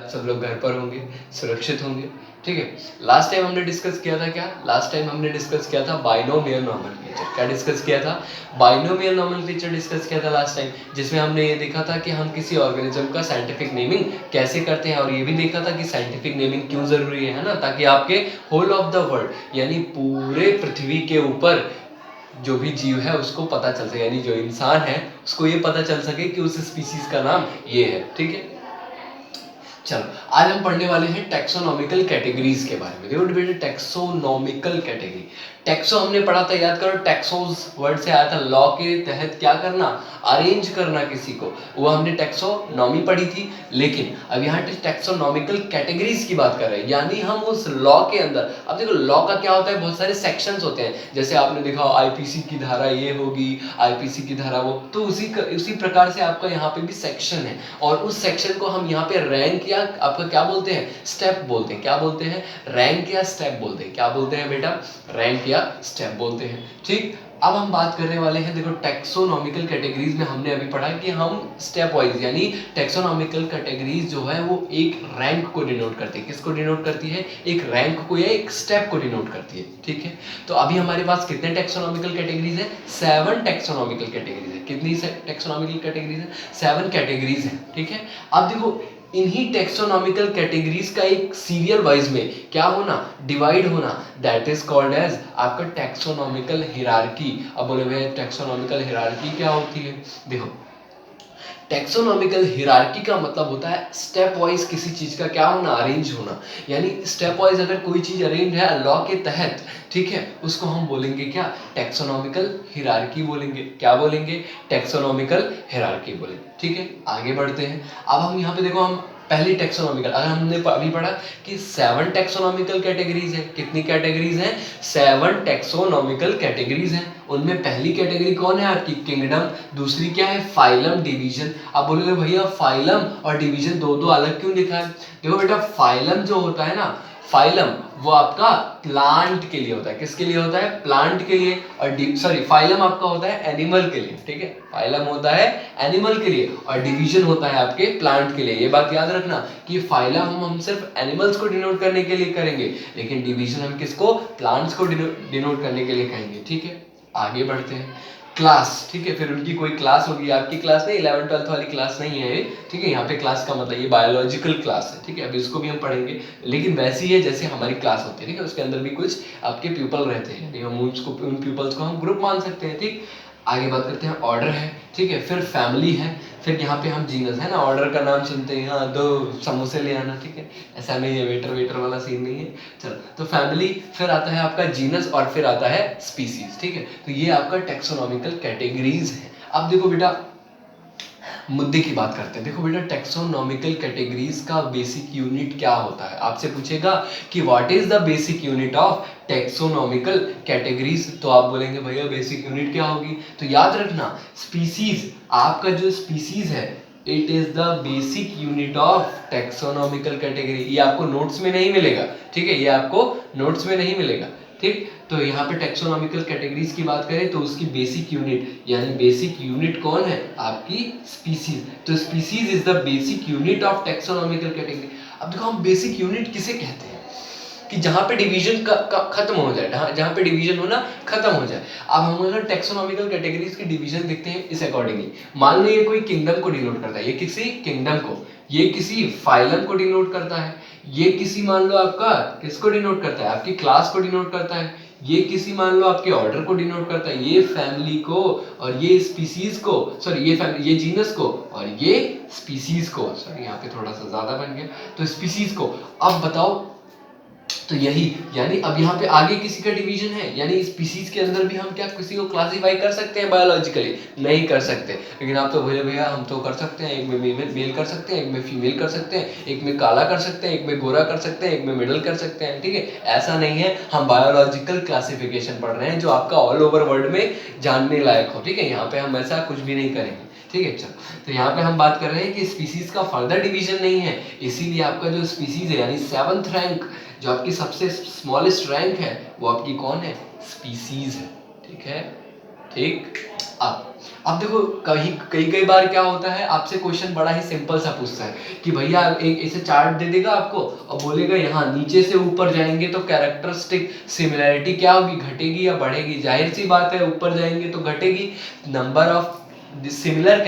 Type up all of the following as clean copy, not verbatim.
सब लोग घर पर होंगे, सुरक्षित होंगे, ठीक है। लास्ट टाइम हमने डिस्कस किया था क्या? लास्ट टाइम हमने डिस्कस किया था बाइनोमियल नोमेनक्लेचर। क्या डिस्कस किया था? बाइनोमियल नोमेनक्लेचर डिस्कस किया था लास्ट टाइम, जिसमें हमने ये देखा था कि हम किसी ऑर्गेनिज्म का साइंटिफिक नेमिंग कैसे करते हैं, और ये भी देखा था कि साइंटिफिक नेमिंग क्यों जरूरी है ना, ताकि आपके होल ऑफ द वर्ल्ड यानी पूरे पृथ्वी के ऊपर जो भी जीव है उसको पता चल सके, यानी जो इंसान है उसको ये पता चल सके कि उस स्पीसीज का नाम ये है, ठीक है। चलो आज हम पढ़ने वाले हैं टैक्सोनॉमिकल कैटेगरीज के बारे में। देखो बेटे, टैक्सोनॉमिकल कैटेगरी, टैक्सो हमने पढ़ा था, याद करो, टैक्सोस वर्ड से आया था, लॉ के तहत क्या करना, अरेंज करना किसी को, वो हमने टैक्सोनॉमी पढ़ी थी। लेकिन अब यहाँ टैक्सोनॉमिकल कैटेगरीज की बात कर रहे हैं, यानी हम उस लॉ के अंदर, अब देखो लॉ का क्या होता है, बहुत सारे सेक्शंस होते हैं, जैसे आपने देखा आईपीसी की धारा ये होगी, आईपीसी की धारा वो, तो उसी प्रकार से आपका यहाँ पे भी सेक्शन है, और उस सेक्शन को हम यहाँ पे रैंक या आपका क्या बोलते हैं, स्टेप बोलते हैं। क्या बोलते हैं? रैंक या स्टेप बोलते हैं। क्या बोलते हैं बेटा? रैंक या स्टेप बोलते हैं, ठीक। अब हम बात करने वाले हैं, देखो टैक्सोनॉमिकल कैटेगरीज में हमने अभी पढ़ा कि हम स्टेप वाइज, यानी टैक्सोनॉमिकल कैटेगरीज जो है वो एक रैंक को डिनोट करती है। किसको डिनोट करती है? एक रैंक को या एक स्टेप को डिनोट करती है, ठीक है। तो अभी हमारे पास कितने टैक्सोनॉमिकल कैटेगरीज है? 7 टैक्सोनॉमिकल कैटेगरीज है। कितनी टैक्सोनॉमिकल कैटेगरीज है? 7 कैटेगरीज है, ठीक है। अब देखो इन्हीं टैक्सोनॉमिकल कैटेगरीज का एक सीरियल वाइज में क्या होना, डिवाइड होना, दैट इज कॉल्ड एज आपका टैक्सोनॉमिकल हिरार्की। अब बोले भैया टैक्सोनॉमिकल हिरार्की क्या होती है? देखो टैक्सोनॉमिकल हिरार्की का मतलब होता है स्टेप वाइज किसी चीज का क्या होना, अरेंज होना। यानी स्टेप वाइज अगर कोई चीज अरेंज है लॉ के तहत, ठीक है, उसको हम बोलेंगे क्या, टैक्सोनॉमिकल हिरार्की बोलेंगे। क्या बोलेंगे? टैक्सोनॉमिकल हिरार्की बोलेंगे, ठीक है। आगे बढ़ते हैं। अब हम यहाँ पे देखो, हम पहली टैक्सोनॉमिकल, अगर हमने अभी पढ़ा कि 7 टैक्सोनॉमिकल कैटेगरीज है। कितनी कैटेगरीज हैं? 7 टैक्सोनॉमिकल कैटेगरीज हैं। उनमें पहली कैटेगरी कौन है आपकी? किंगडम। दूसरी क्या है? Phylum, division. अब बोलोगे भैया फाइलम और डिवीजन दो दो अलग क्यों लिखा है? देखो बेटा, फाइलम जो होता है ना, फाइलम वो आपका प्लांट के लिए होता है। किसके लिए होता है? प्लांट के लिए। और फाइलम आपका होता है एनिमल के लिए, ठीक है। फाइलम होता है एनिमल के लिए और डिवीजन होता है आपके प्लांट के लिए। ये बात याद रखना कि फाइलम हम सिर्फ एनिमल्स को डिनोट करने के लिए करेंगे, लेकिन डिवीजन हम किसको, प्लांट्स को डिनोट करने के लिए कहेंगे, ठीक है। आगे बढ़ते हैं। क्लास, ठीक है, फिर उनकी कोई क्लास होगी। आपकी क्लास नहीं, 11th-12th वाली क्लास नहीं है, ठीक है। यहाँ पे क्लास का मतलब ये बायोलॉजिकल क्लास है, ठीक है। अभी इसको भी हम पढ़ेंगे, लेकिन वैसी है जैसे हमारी क्लास होती है, ठीक है। उसके अंदर भी कुछ आपके प्यूपल रहते हैं, हम उन प्यूपल्स को हम ग्रुप मान सकते हैं, ठीक। आगे बात करते हैं, ऑर्डर है, ठीक है, फिर फैमिली है, फिर यहाँ पे हम जीनस है ना, ऑर्डर का नाम सुनते हैं, हाँ 2 समोसे ले आना, ठीक है। ऐसा नहीं है, वेटर वाला सीन नहीं है। चलो, तो फैमिली, फिर आता है आपका जीनस, और फिर आता है स्पीसीज, ठीक है। तो ये आपका टैक्सोनॉमिकल कैटेगरीज है। अब देखो बेटा, मुद्दे की बात करते हैं। देखो बेटा, टैक्सोनॉमिकल कैटेगरीज का बेसिक यूनिट क्या होता है? आपसे पूछेगा कि what is the basic unit of taxonomical categories, तो आप बोलेंगे भैया बेसिक यूनिट क्या होगी? तो याद रखना, स्पीसीज, आपका जो स्पीसीज है, it is the basic unit of taxonomical category. ये आपको नोट्स में नहीं मिलेगा, ठीक है, ये आपको नोट्स में नहीं मिलेगा, ठीक। तो यहाँ पे टैक्सोनॉमिकल कैटेगरीज की बात करें तो उसकी बेसिक यूनिट, यानी बेसिक यूनिट कौन है? आपकी स्पीसीज। तो species is the basic unit of taxonomical category. अब देखो, हम बेसिक यूनिट किसे कहते हैं? कि जहां पे डिवीजन खत्म हो जाए, जहां पे डिवीजन होना खत्म हो जाए। अब हम अगर टैक्सोनॉमिकल कैटेगरीज की डिवीजन देखते हैं इस अकॉर्डिंगली, मान लो ये कोई किंगडम को डिनोट करता है, ये किसी किंगडम को, ये किसी फाइलम को डिनोट करता है, ये किसी मान लो आपका किसको डिनोट करता है? आपकी क्लास को डिनोट करता है, ये किसी मान लो आपके ऑर्डर को डिनोट करता है, ये फैमिली को, और ये स्पीसीज को, सॉरी ये जीनस को, और ये स्पीसीज को, सॉरी यहाँ पे थोड़ा सा ज्यादा बन गया, तो स्पीसीज को। अब बताओ, तो यही, यानी अब यहाँ पे आगे किसी का डिवीजन है, यानी स्पीसीज के अंदर भी हम क्या किसी को क्लासिफाई कर सकते हैं बायोलॉजिकली? नहीं कर सकते। लेकिन आप तो बोले भैया हम तो कर सकते हैं, एक में मेल कर सकते हैं, एक में फीमेल कर सकते हैं, एक में काला कर सकते हैं, एक में गोरा कर सकते हैं, एक में मिडल कर सकते हैं, ठीक है। ऐसा नहीं है, हम बायोलॉजिकल क्लासिफिकेशन पढ़ रहे हैं जो आपका ऑल ओवर वर्ल्ड में जानने लायक हो, ठीक है। यहाँ पे हम ऐसा कुछ भी नहीं करेंगे, ठीक है। चलो, तो यहाँ पे हम बात कर रहे हैं कि स्पीसीज का फर्दर डिवीजन नहीं है, इसीलिए आपका जो स्पीसीज है, यानी 7th रैंक, जो आपकी सबसे स्मॉलेस्ट रैंक है, वो आपकी कौन है? स्पीसीज है, ठीक है, ठीक। अब अब देखो कहीं कई कई बार क्या होता है, आपसे क्वेश्चन बड़ा ही सिंपल सा पूछता है कि भैया एक ऐसे चार्ट दे देगा आपको और बोलेगा यहाँ नीचे से ऊपर जाएंगे तो कैरेक्टरिस्टिक सिमिलैरिटी क्या होगी, घटेगी या बढ़ेगी। जाहिर सी बात है ऊपर जाएंगे तो घटेगी। नंबर ऑफ सिमिलर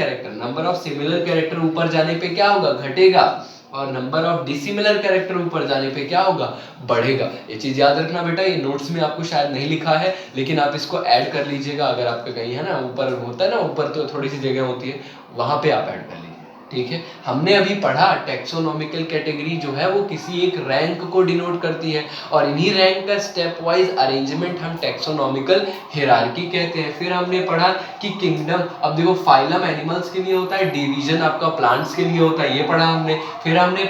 कैरेक्टर ऊपर जाने पे क्या होगा, घटेगा। और नंबर ऑफ डिसिमिलर कैरेक्टर ऊपर जाने पे क्या होगा, बढ़ेगा। ये चीज याद रखना बेटा, ये नोट्स में आपको शायद नहीं लिखा है लेकिन आप इसको ऐड कर लीजिएगा। अगर आपका कहीं है ना ऊपर होता है ना, ऊपर तो थोड़ी सी जगह होती है वहां पे आप ऐड कर लीजिए, ठीक है। हमने अभी पढ़ा टेक्सोनॉमिकल कैटेगरी जो है वो किसी एक रैंक को डिनोट करती है और इन्हीं रैंक का स्टेप वाइज अरेंजमेंट हम टेक्सोनॉमिकल हियरार्की कहते हैं। फिर हमने पढ़ा कि किंगडम, अब देखो फाइलम एनिमल्स के लिए होता है, डिवीजन आपका प्लांट्स के लिए होता है, ये पढ़ा हमने। फिर हमने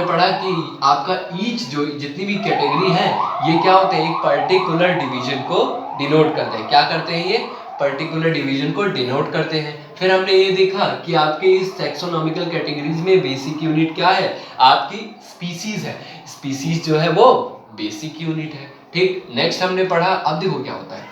पढ़ा कि आपका ईच जो जितनी भी कैटेगरी है ये क्या होते हैं, एक पर्टिकुलर डिवीजन को डिनोट करते हैं। क्या करते हैं ये, पर्टिकुलर डिवीजन को डिनोट करते हैं। फिर हमने ये देखा कि आपके इस टैक्सोनॉमिकल कैटेगरीज में बेसिक यूनिट क्या है, आपकी स्पीसीज है। स्पीसीज जो है वो बेसिक यूनिट है, ठीक। नेक्स्ट हमने पढ़ा, अब देखो क्या होता है,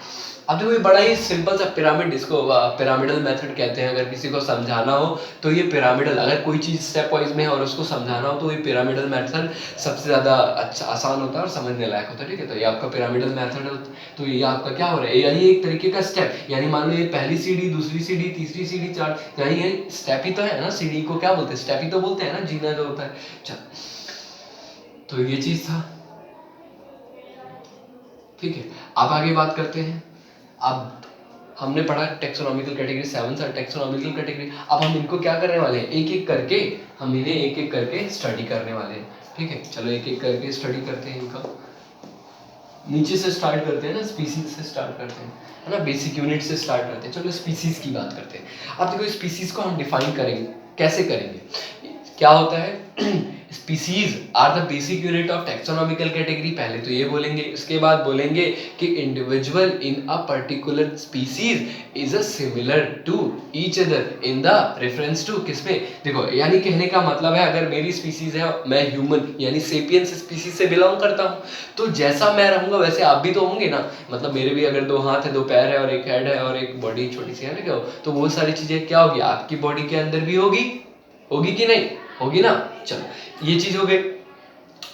अब देखो ये बड़ा ही सिंपल सा पिरामिड, इसको पिरामिडल मेथड कहते हैं। अगर किसी को समझाना हो तो ये पिरामिडल, अगर कोई चीज स्टेप वाइज में है और उसको समझाना हो तो ये पिरामिडल मेथड सबसे ज्यादा अच्छा आसान होता है और समझने लायक होता है, ठीक है। तो ये आपका पिरामिडल मेथड, तो ये आपका क्या हो रहा है, यानी एक तरीके का स्टेप, यानी मान लो ये पहली सीढ़ी, दूसरी सीढ़ी, तीसरी सीढ़ी, चार, यानी ये स्टेप ही तो है ना। सीढ़ी को क्या बोलते हैं, स्टेप ही तो बोलते हैं ना, जीना जो होता है। चल तो ये चीज था, ठीक है। अब आगे बात करते हैं। अब हमने पढ़ा taxonomical category 7 sir taxonomical category. अब हम इनको क्या करने वाले हैं, एक एक करके हम इन्हें एक एक करके स्टडी करने वाले हैं, ठीक है। चलो एक एक करके स्टडी करते हैं इनका। नीचे से स्टार्ट करते हैं ना, स्पीसीज से स्टार्ट करते हैं, है ना, बेसिक यूनिट से स्टार्ट करते हैं। चलो स्पीसीज की बात करते हैं। अब देखो स्पीसीज को हम डिफाइन करेंगे, कैसे करेंगे, क्या होता है species are the basic unit of taxonomical category. पहले तो ये बोलेंगे, उसके बाद बोलेंगे कि individual in a particular species is a similar to each other in the reference to, किसमें, देखो यानी कहने का मतलब है अगर मेरी स्पीसीज है, मैं ह्यूमन यानी सेपियंस स्पीसीज से बिलोंग करता हूँ, तो जैसा मैं रहूंगा वैसे आप भी तो होंगे ना। मतलब मेरे भी अगर 2 हाथ है, 2 पैर है और एक हेड है और एक बॉडी छोटी सी है ना, क्या तो वो सारी चीजें क्या होगी आपकी बॉडी के अंदर भी होगी कि नहीं होगी ना। चलो ये चीज हो गई।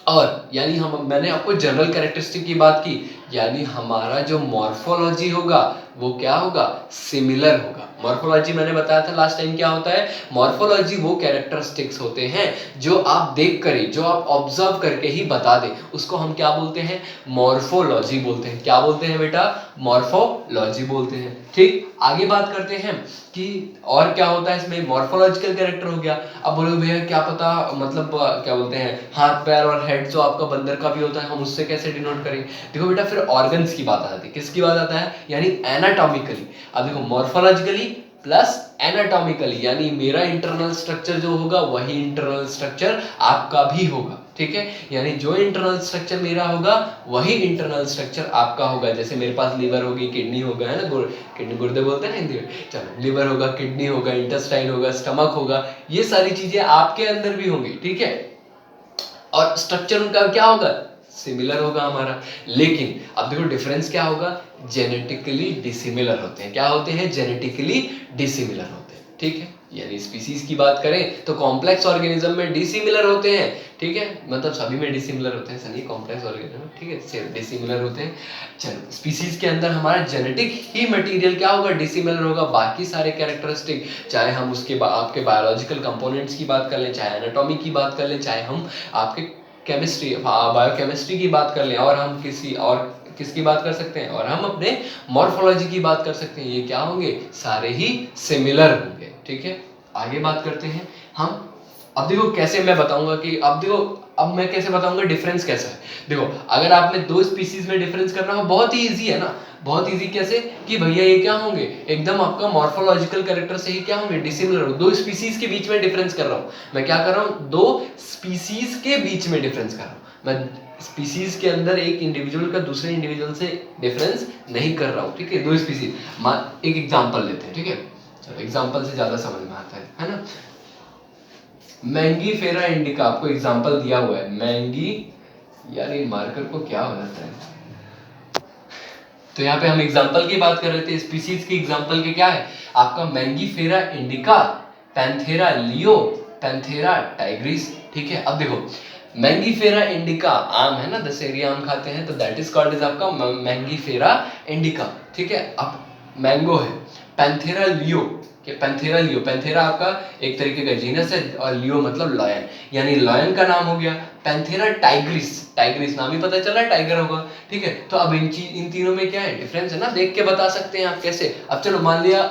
और यानी मैंने आपको जनरल कैरेक्टरिस्टिक की बात की, यानी हमारा जो मॉर्फोलॉजी होगा वो क्या होगा, सिमिलर होगा। मॉर्फोलॉजी मैंने बताया था लास्ट टाइम क्या होता है, मॉर्फोलॉजी वो कैरेक्टरिस्टिक्स होते हैं जो आप देख कर ही, जो आप ऑब्जर्व करके ही बता दें, उसको हम क्या बोलते हैं, मॉर्फोलॉजी बोलते हैं। क्या बोलते हैं बेटा, मॉर्फोलॉजी बोलते हैं, ठीक। आगे बात करते हैं कि और क्या होता है इसमें, मॉर्फोलॉजिकल कैरेक्टर हो गया। अब बोलो भैया क्या पता, मतलब क्या बोलते हैं, हाथ पैर और हेड जो आपका बंदर का भी होता है, हम उससे कैसे डिनोट करेंगे। देखो बेटा फिर ऑर्गन्स की बात आ जाती है, किसकी बात आता है, यानी एनाटॉमिकली। अब देखो मॉर्फोलॉजिकली प्लस एनाटॉमिकली, यानी मेरा इंटरनल स्ट्रक्चर जो होगा वही इंटरनल स्ट्रक्चर आपका भी होगा, ठीक है। यानी जो इंटरनल स्ट्रक्चर मेरा होगा वही इंटरनल स्ट्रक्चर आपका होगा। जैसे मेरे पास लीवर होगी, किडनी होगा, है ना, किडनी गुर्दे बोलते हैं हिंदी में, चलो लीवर होगा, किडनी होगा, इंटेस्टाइन होगा, स्टमक होगा, ये सारी चीजें आपके अंदर भी होंगी, ठीक है। और स्ट्रक्चर उनका क्या होगा, सिमिलर होगा हमारा। लेकिन अब देखो डिफरेंस क्या होगा, जेनेटिकली डिसिमिलर होते हैं। क्या होते हैं, जेनेटिकली डिसिमिलर होते हैं, ठीक है। यानी स्पीसीज की बात करें तो कॉम्प्लेक्स ऑर्गेनिज्म में डिसिमिलर होते हैं, ठीक है, मतलब सभी में डिसिमिलर होते हैं, सभी कॉम्प्लेक्स ऑर्गेनिज्म, ठीक है, डिसिमिलर होते हैं। चलो स्पीसीज के अंदर हमारा जेनेटिक ही मटेरियल क्या होगा, डिसिमिलर होगा। बाकी सारे कैरेक्टरिस्टिक, चाहे हम उसके आपके बायोलॉजिकल कंपोनेंट्स की बात कर लें, चाहे एनाटॉमी की बात कर लें, चाहे हम आपके केमिस्ट्री बायोकेमिस्ट्री की बात कर लें, और हम किसकी बात कर सकते हैं, और हम अपने मॉर्फोलॉजी की बात कर सकते हैं, ये क्या होंगे, सारे ही सिमिलर होंगे, ठीक है। आगे बात करते हैं हम। अब देखो कैसे मैं बताऊंगा कि अब मैं कैसे बताऊंगा डिफरेंस कैसा है। देखो अगर आपने 2 स्पीसीज में डिफरेंस करना हो, बहुत ही इजी है ना, बहुत इजी। कैसे कि भैया ये क्या होंगे, एकदम आपका मॉर्फोलॉजिकल कैरेक्टर से ही क्या होंगे, डिसिमिलर हो। 2 स्पीसीज के बीच में डिफरेंस कर रहा हूं मैं, क्या कर रहा हूं, 2 स्पीसीज के बीच में डिफरेंस कर रहा हूं मैं। स्पीसीज के अंदर एक इंडिविजुअल का दूसरे इंडिविजुअल से डिफरेंस नहीं कर रहा हूं, ठीक है। 2 स्पीसीज, एक एग्जांपल लेते हैं, ठीक है। चलो एग्जांपल से ज्यादा समझ में आता है ना। मैंगीफेरा इंडिका आपको एग्जांपल दिया हुआ है, मैंगी, यार ये मार्कर को क्या हो जाता है, तो यहाँ पे हम एग्जाम्पल की बात कर रहे थे, स्पीसीज की एग्जाम्पल के क्या है आपका Mangifera indica, Panthera leo, Panthera Tigris. ठीक है, अब देखो मैंगीफेरा इंडिका आम है ना, दशहरी आम खाते हैं, तो दैट इज कॉल्ड इज आपका मैंगीफेरा इंडिका। ठीक है, अब मैंगो है, पैंथेरा लियो, कि पैंथेरा लियो, पैंथेरा आपका एक तरीके का जीनस है और लियो मतलब लॉयन, यानी लॉयन का नाम हो गया। पैंथेरा टाइग्रिस, टाइग्रिस नाम ही पता चला टाइगर होगा। ठीक है, तो अब इन तीनों में क्या है डिफरेंस है ना, देख के बता सकते हैं आप कैसे। अब चलो मान लिया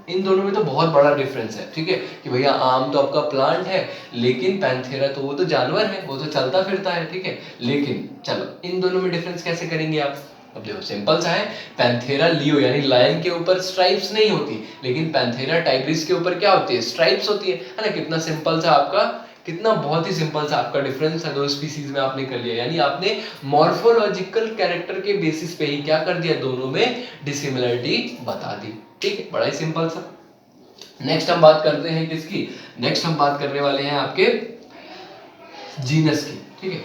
इन दोनों में तो बहुत बड़ा डिफरेंस है। ठीक है, कि भैया आम तो आपका प्लांट है, लेकिन पैंथेरा तो वो तो जानवर है, वो तो चलता फिरता है। ठीक है, लेकिन चलो इन दोनों में डिफरेंस कैसे करेंगे आप। अब देखो सिंपल सा है, पैंथेरा लियो यानी लायन के ऊपर स्ट्राइप्स नहीं होती, लेकिन पैंथेरा टाइग्रिस के ऊपर क्या होती है, स्ट्राइप्स होती है ना। कितना सिंपल सा आपका, कितना बहुत ही सिंपल सा आपका डिफरेंस है दो स्पीसीज में आपने कर लिया, यानी आपने मॉर्फोलॉजिकल कैरेक्टर के बेसिस पे ही क्या कर दिया, दोनों में डिसिमिलरिटी बता दी। ठीक है, बड़ा ही सिंपल सा। नेक्स्ट हम बात करते हैं किसकी, नेक्स्ट हम बात करने वाले हैं आपके जीनस की। ठीक है,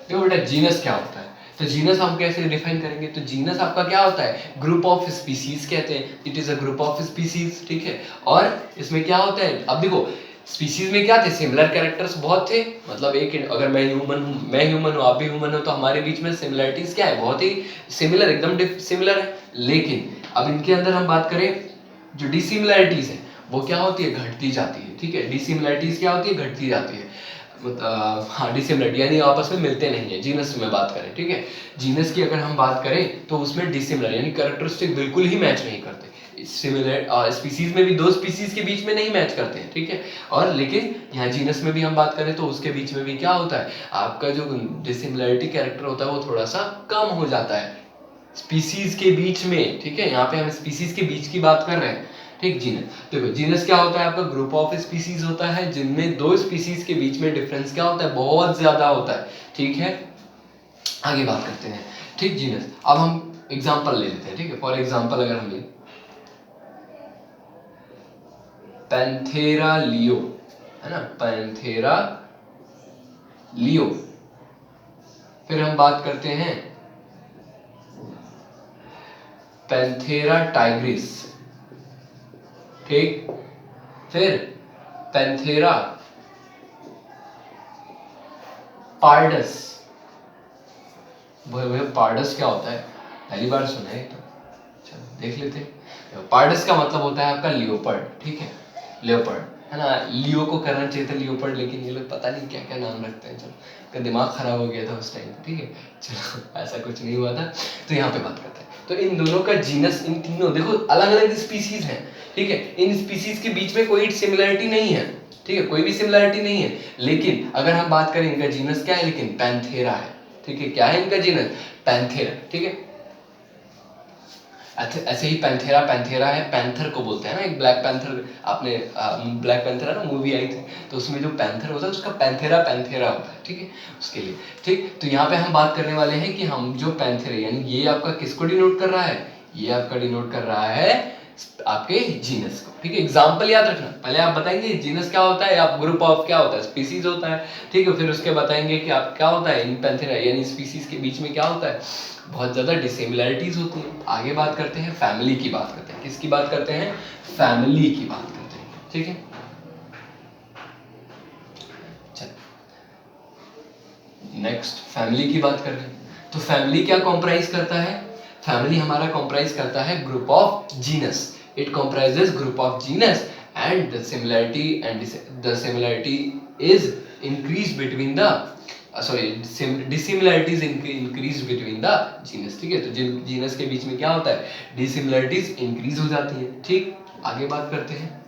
देखो बेटा जीनस क्या होता है, तो जीनस हम कैसे डिफाइन करेंगे, तो जीनस आपका क्या होता है, ग्रुप ऑफ स्पीसीज कहते हैं, it is a group of species. ठीक है, और इसमें क्या होता है, अब देखो स्पीसीज में क्या थे, सिमिलर कैरेक्टर्स बहुत थे, मतलब एक अगर मैं ह्यूमन हूँ आप भी ह्यूमन हो, तो हमारे बीच में सिमिलरिटीज क्या है, बहुत ही सिमिलर, एकदम सिमिलर है। लेकिन अब इनके अंदर हम बात करें, जो डिसिमिलरिटीज है वो क्या होती है, घटती जाती है। ठीक है, डिसिमिलरिटीज क्या होती है, घटती जाती है। हाँ डिसिमिलरिटी यानी आपस में मिलते नहीं है, जीनस में बात करें। ठीक है, जीनस की अगर हम बात करें तो उसमें डिसिमिलर यानी कैरेक्टरिस्टिक बिल्कुल ही मैच नहीं करते। सिमिलर स्पीसीज में भी दो स्पीसीज के बीच में नहीं मैच करते हैं। ठीक है, और लेकिन यहाँ जीनस में भी हम बात करें तो उसके बीच में भी क्या होता है, आपका जो डिसिमिलरिटी कैरेक्टर होता है वो थोड़ा सा कम हो जाता है स्पीसीज के बीच में। ठीक है, यहाँ पे हम स्पीसीज के बीच की बात कर रहे हैं। ठीक, जीनस देखो, जीनस क्या होता है आपका, ग्रुप ऑफ स्पीसीज होता है जिनमें दो स्पीसीज के बीच में डिफरेंस क्या होता है, बहुत ज्यादा होता है। ठीक है, आगे बात करते हैं। ठीक, जीनस अब हम एग्जांपल ले लेते हैं। ठीक है, फॉर एग्जांपल अगर हम पैंथेरा लियो है ना, पैंथेरा लियो, फिर हम बात करते हैं पैंथेरा टाइग्रिस। ठीक, फिर पैंथेरा पार्डस। वो पार्डस क्या होता है, पहली बार सुना है तो चलो देख लेते हैं। पार्डस का मतलब होता है आपका लियोपर्ड। ठीक है, लियोपर्ड है ना, लियो को करना चाहिए था लियोपर्ड, लेकिन ये लोग पता नहीं क्या क्या नाम रखते हैं, चलो का दिमाग खराब हो गया था उस टाइम। ठीक है, चलो ऐसा कुछ नहीं हुआ था। तो यहाँ पे बात करते हैं, तो इन दोनों का जीनस, इन तीनों देखो अलग अलग स्पीसीज हैं। ठीक है, इन स्पीसीज के बीच में कोई सिमिलरिटी नहीं है। ठीक है, कोई भी सिमिलरिटी नहीं है, लेकिन अगर हम बात करें इनका जीनस क्या है, लेकिन पैंथेरा है। ठीक है, क्या है इनका जीनस, पैंथेरा। ठीक है, ऐसे ही पैंथेरा, पैंथेरा है, पैंथर को बोलते हैं ना, एक ब्लैक पैंथर, आपने ब्लैक पैंथर है ना मूवी आई थी, तो उसमें जो पैंथर होता है उसका पैंथेरा पैंथेरा होता है। ठीक है, उसके लिए। ठीक, तो यहाँ पे हम बात करने वाले हैं कि हम जो पैंथेरा यानी ये आपका किसको डिनोट कर रहा है, ये आपका डिनोट कर रहा है आपके जीनस को। ठीक है, एग्जाम्पल याद रखना, पहले आप बताएंगे जीनस क्या होता है, आप ग्रुप ऑफ क्या होता है, स्पीसीज होता है। ठीक है, फिर उसके बताएंगे कि आप क्या होता है इन पैंथेरा यानी स्पीसीज के बीच में क्या होता है, बहुत ज्यादा डिसिमिलरिटीज होती हैं। आगे बात करते हैं फैमिली की, बात करते हैं किसकी बात करते हैं, फैमिली की बात करते हैं। ठीक है, चलो नेक्स्ट फैमिली की बात कर रहे हैं। तो फैमिली क्या कॉम्प्राइज करता है, फैमिली हमारा कॉम्प्राइज करता है group of genus, it comprises group of genus and the similarity is increase between the dissimilarities increase between the genus. ठीक है, तो जीनस के बीच में क्या होता है, डिसिमिलरिटीज इंक्रीज हो जाती है। ठीक, आगे बात करते हैं,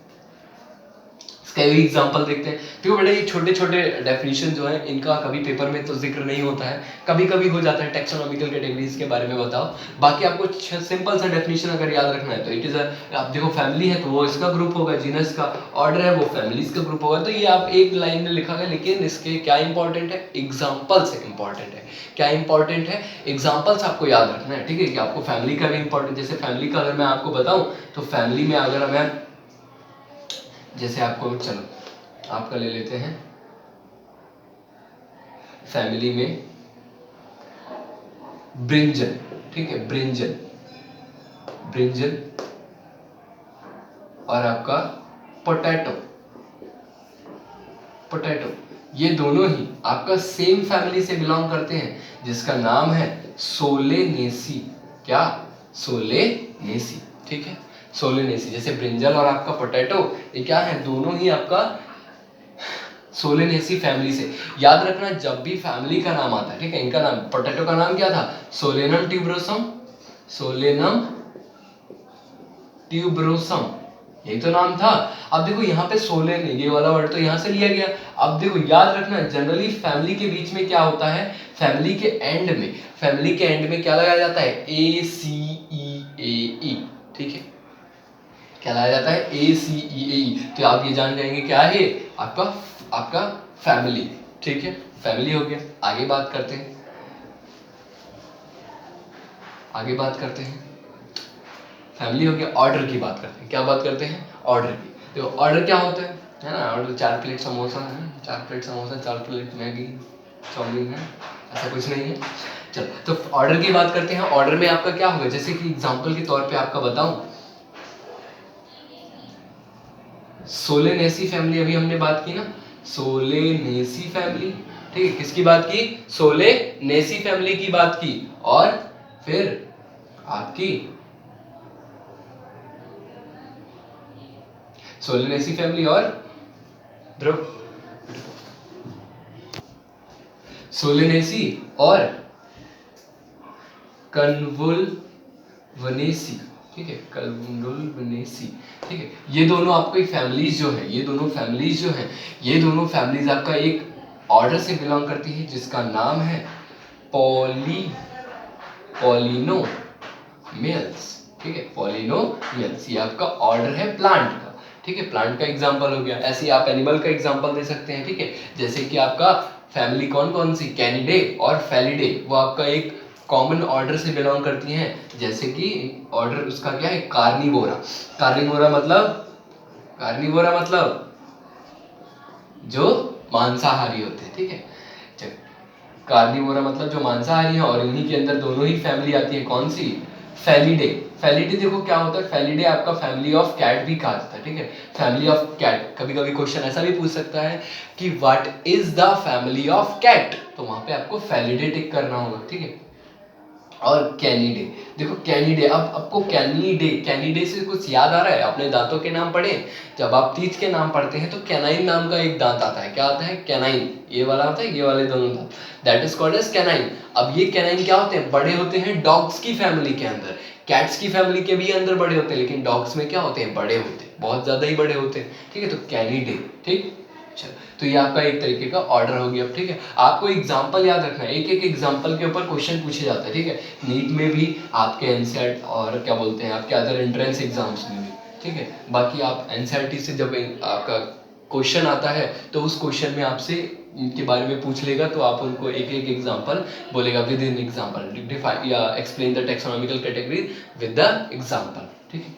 इसका भी एग्जांपल देखते हैं। देखो बेटा, ये छोटे छोटे डेफिनेशन जो है इनका कभी पेपर में तो जिक्र नहीं होता है, कभी कभी हो जाता है, टेक्सोनॉमिकल कैटेगरीज के बारे में बताओ। बाकी आपको सिंपल सा डेफिनेशन अगर याद रखना है तो इट इज आप देखो फैमिली है तो वो इसका ग्रुप होगा, जीनस का ऑर्डर है वो फैमिलीज का ग्रुप होगा। तो ये आप एक लाइन में लिखा गया, लेकिन इसके क्या इंपॉर्टेंट है, एग्जाम्पल्स इंपॉर्टेंट है। क्या इंपॉर्टेंट है, एग्जाम्पल्स आपको याद रखना है। ठीक है, कि आपको फैमिली का भी इंपॉर्टेंट, जैसे फैमिली का अगर मैं आपको बताऊं तो फैमिली में अगर मैं जैसे आपको, चलो आपका ले लेते हैं, फैमिली में ब्रिंजल, ठीक है, ब्रिंजल, ब्रिंजल और आपका पोटैटो, पोटैटो, ये दोनों ही आपका सेम फैमिली से बिलोंग करते हैं जिसका नाम है सोलेनेसी। क्या? सोलेनेसी, ठीक है, सोलेनेसी। जैसे ब्रिंजल और आपका पोटैटो ये क्या है, दोनों ही आपका सोलेनेसी फैमिली से। याद रखना जब भी फैमिली का नाम आता है, ठीक है, इनका नाम, पोटैटो का नाम क्या था? सोलेनम ट्यूबरोसम, सोलेनम ट्यूबरोसम, यही तो नाम था। अब देखो यहाँ पे सोलेन, ये वाला वर्ड तो यहाँ से लिया गया। अब देखो याद रखना जनरली फैमिली के बीच में क्या होता है, फैमिली के एंड में, फैमिली के एंड में क्या लगाया जाता है? ए सी ई ए ई, ठीक है, क्या लगाया जाता है? ए सी ई ए ई। तो आप ये जान जाएंगे क्या है आपका, आपका फैमिली, ठीक है, फैमिली हो गया। आगे बात करते हैं, आगे बात करते हैं, फैमिली हो गया। ऑर्डर की बात करते हैं, क्या बात करते हैं? ऑर्डर की। देखो ऑर्डर क्या होता है ना, ऑर्डर 4 प्लेट समोसा है, 4 plate samosa, 4 plate Maggi, chow mein है, ऐसा कुछ नहीं है। चलो तो ऑर्डर की बात करते हैं। ऑर्डर में आपका क्या होगा, जैसे कि एग्जांपल के तौर पे आपका बताऊं, सोलेनेसी फैमिली अभी हमने बात की ना, सोलेनेसी फैमिली, ठीक है, किसकी बात की? सोलेनेसी फैमिली की बात की। और फिर आपकी सोलेनेसी फैमिली और ध्रुव, सोलेनेसी और कन्वुल्वनेसी, ठीक है, कन्वुल्वनेसी, ठीक है, ये दोनों आपकी फैमिलीज जो है, ये दोनों फैमिलीज जो है, ये दोनों फैमिलीज आपका एक ऑर्डर से बिलोंग करती है जिसका नाम है पॉलिनोमियल्स, ठीक है, पॉलिनोमियल्स। ये आपका ऑर्डर है प्लांट का, ठीक है, प्लांट का एग्जांपल हो गया। ऐसे ही आप एनिमल का एग्जांपल दे सकते हैं, ठीक है, जैसे कि आपका फैमिली कौन कौन सी, कैनिडे और फैलिडे, वो आपका एक कॉमन ऑर्डर से बिलोंग करती हैं। जैसे कि ऑर्डर उसका क्या है? कार्निवोरा। कार्निवोरा मतलब, कार्निवोरा मतलब जो मांसाहारी होते हैं, ठीक है, कार्निवोरा मतलब जो मांसाहारी है, और इन्हीं के अंदर दोनों ही फैमिली आती है, कौन सी? फैलिडे। फैलिडे देखो क्या होता है, फैलिडे आपका फैमिली ऑफ कैट भी कहा जाता है, ठीक है, फैमिली ऑफ कैट। कभी कभी क्वेश्चन ऐसा भी पूछ सकता है कि what is the family of cat, तो वहां पे आपको फैलिडे टिक करना होगा, ठीक है। और कैनिडे, देखो कैनिडे, अब आपको कैनिडे, कैनिडे से कुछ याद आ रहा है? अपने दांतों के नाम पढ़े, जब आप टीथ के नाम पढ़ते हैं तो कैनाइन नाम का एक दांत आता है, क्या आता है? कैनाइन, ये वाला आता है, ये वाले दोनों दांत, that is called as canine. अब ये कैनाइन क्या होते हैं? बड़े होते हैं डॉग्स की फैमिली के अंदर, कैट्स की फैमिली के भी अंदर बड़े होते हैं, लेकिन डॉग्स में क्या होते हैं? बड़े होते हैं, बहुत ज्यादा ही बड़े होते हैं, ठीक है, तो कैनिडे, ठीक। चलो तो ये आपका एक तरीके का ऑर्डर हो गया। अब ठीक है, आपको एग्जांपल याद रखना है, एक एक एग्जांपल के ऊपर क्वेश्चन पूछे जाते हैं, ठीक है, नीट में भी, आपके एनसीईआरटी और क्या बोलते हैं आपके अदर एंट्रेंस एग्जाम्स में भी, ठीक है। बाकी आप एनसीईआरटी से जब आपका क्वेश्चन आता है तो उस क्वेश्चन में आपसे इनके बारे में पूछ लेगा, तो आप उनको एक एक एग्जांपल बोलेगा, विद इन एग्जांपल डिफाइन या explain the taxonomical category with the example, ठीक है।